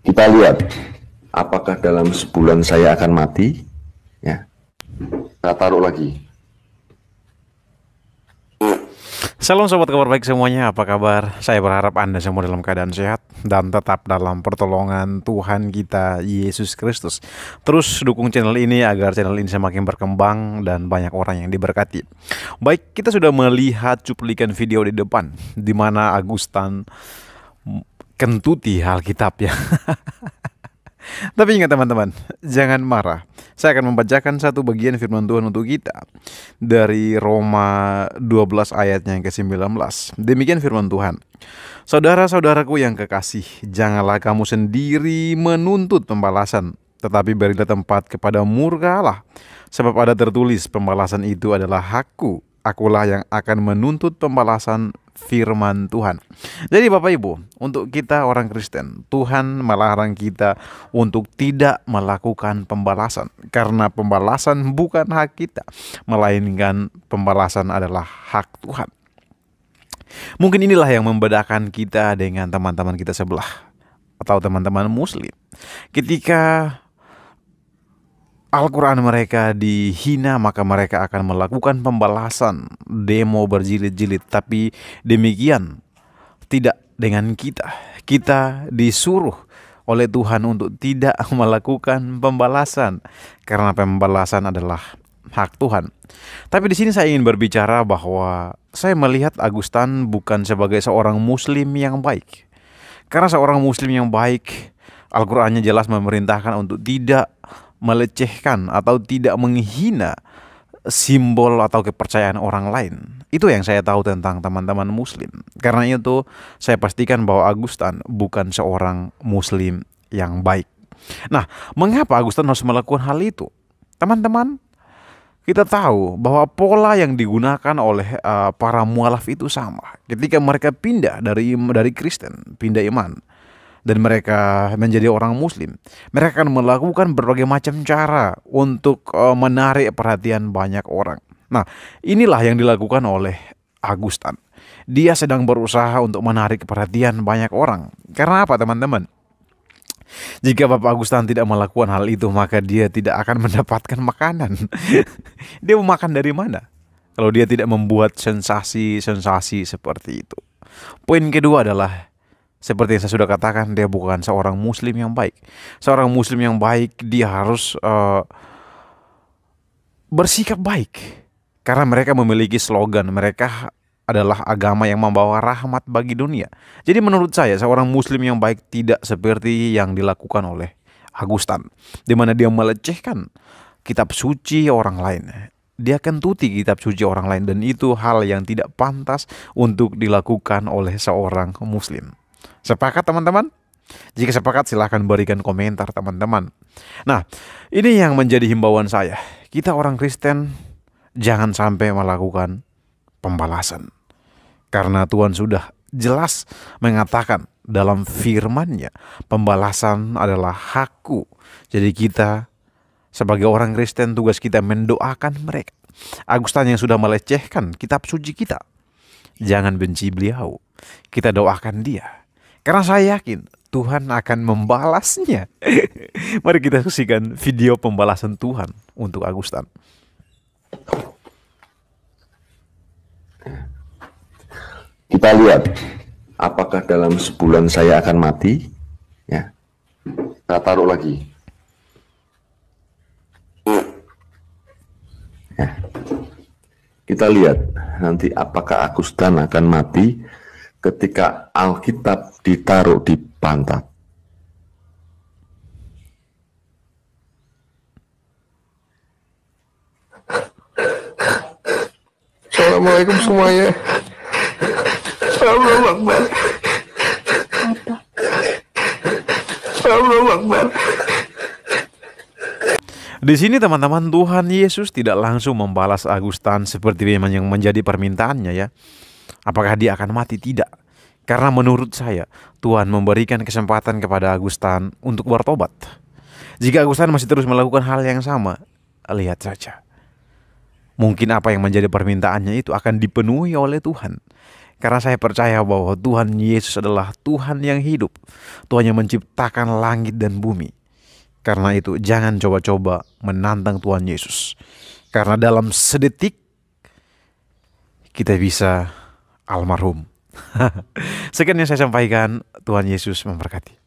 Kita lihat apakah dalam sebulan saya akan mati. Ya, kita taruh lagi. Salam sobat kabar baik semuanya, apa kabar? Saya berharap Anda semua dalam keadaan sehat dan tetap dalam pertolongan Tuhan kita Yesus Kristus. Terus dukung channel ini agar channel ini semakin berkembang dan banyak orang yang diberkati. Baik, kita sudah melihat cuplikan video di depan di mana Agustan kentuti Alkitab ya. Tapi ingat teman-teman, jangan marah. Saya akan membacakan satu bagian firman Tuhan untuk kita dari Roma 12 ayatnya yang ke-19. Demikian firman Tuhan. Saudara-saudaraku yang kekasih, janganlah kamu sendiri menuntut pembalasan, tetapi berilah tempat kepada murka Allah. Sebab ada tertulis, pembalasan itu adalah hakku. Akulah yang akan menuntut pembalasan, firman Tuhan. Jadi Bapak Ibu, untuk kita orang Kristen, Tuhan melarang kita untuk tidak melakukan pembalasan. Karena pembalasan bukan hak kita, melainkan pembalasan adalah hak Tuhan. Mungkin inilah yang membedakan kita dengan teman-teman kita sebelah atau teman-teman Muslim. Ketika Al-Quran mereka dihina, maka mereka akan melakukan pembalasan, demo berjilid-jilid. Tapi demikian tidak dengan kita. Kita disuruh oleh Tuhan untuk tidak melakukan pembalasan, karena pembalasan adalah hak Tuhan. Tapi di sini saya ingin berbicara bahwa saya melihat Agustan bukan sebagai seorang Muslim yang baik. Karena seorang Muslim yang baik, Al-Qurannya jelas memerintahkan untuk tidak melecehkan atau tidak menghina simbol atau kepercayaan orang lain. Itu yang saya tahu tentang teman-teman Muslim. Karena itu saya pastikan bahwa Agustan bukan seorang Muslim yang baik. Nah, mengapa Agustan harus melakukan hal itu? Teman-teman, kita tahu bahwa pola yang digunakan oleh para mualaf itu sama. Ketika mereka pindah dari Kristen, pindah iman, dan mereka menjadi orang Muslim, mereka akan melakukan berbagai macam cara untuk menarik perhatian banyak orang. Nah, inilah yang dilakukan oleh Agustan. Dia sedang berusaha untuk menarik perhatian banyak orang. Karena apa teman-teman? Jika Bapak Agustan tidak melakukan hal itu, maka dia tidak akan mendapatkan makanan. Dia mau makan dari mana kalau dia tidak membuat sensasi-sensasi seperti itu? Poin kedua adalah, seperti yang saya sudah katakan, dia bukan seorang Muslim yang baik. Seorang Muslim yang baik, dia harus bersikap baik. Karena mereka memiliki slogan, mereka adalah agama yang membawa rahmat bagi dunia. Jadi menurut saya, seorang Muslim yang baik tidak seperti yang dilakukan oleh Agustan, di mana dia melecehkan kitab suci orang lain. Dia kentuti kitab suci orang lain, dan itu hal yang tidak pantas untuk dilakukan oleh seorang Muslim. Sepakat teman-teman? Jika sepakat silahkan berikan komentar teman-teman. Nah, ini yang menjadi himbauan saya. Kita orang Kristen jangan sampai melakukan pembalasan. Karena Tuhan sudah jelas mengatakan dalam firman-Nya, pembalasan adalah hakku. Jadi kita sebagai orang Kristen, tugas kita mendoakan mereka. Agustan yang sudah melecehkan kitab suci kita, jangan benci beliau. Kita doakan dia. Karena saya yakin Tuhan akan membalasnya. Mari kita saksikan video pembalasan Tuhan untuk Agustan. Kita lihat apakah dalam sebulan saya akan mati. Ya, kita taruh lagi. Ya, kita lihat nanti apakah Agustan akan mati ketika Alkitab ditaruh di pantat. Assalamualaikum semuanya. Allahu Akbar. Allahu Akbar. Di sini teman-teman, Tuhan Yesus tidak langsung membalas Agustan seperti memang yang menjadi permintaannya ya. Apakah dia akan mati? Tidak. Karena menurut saya, Tuhan memberikan kesempatan kepada Agustan untuk bertobat. Jika Agustan masih terus melakukan hal yang sama, lihat saja. Mungkin apa yang menjadi permintaannya itu akan dipenuhi oleh Tuhan. Karena saya percaya bahwa Tuhan Yesus adalah Tuhan yang hidup, Tuhan yang menciptakan langit dan bumi. Karena itu jangan coba-coba menantang Tuhan Yesus. Karena dalam sedetik kita bisa almarhum. Sekian yang saya sampaikan. Tuhan Yesus memberkati.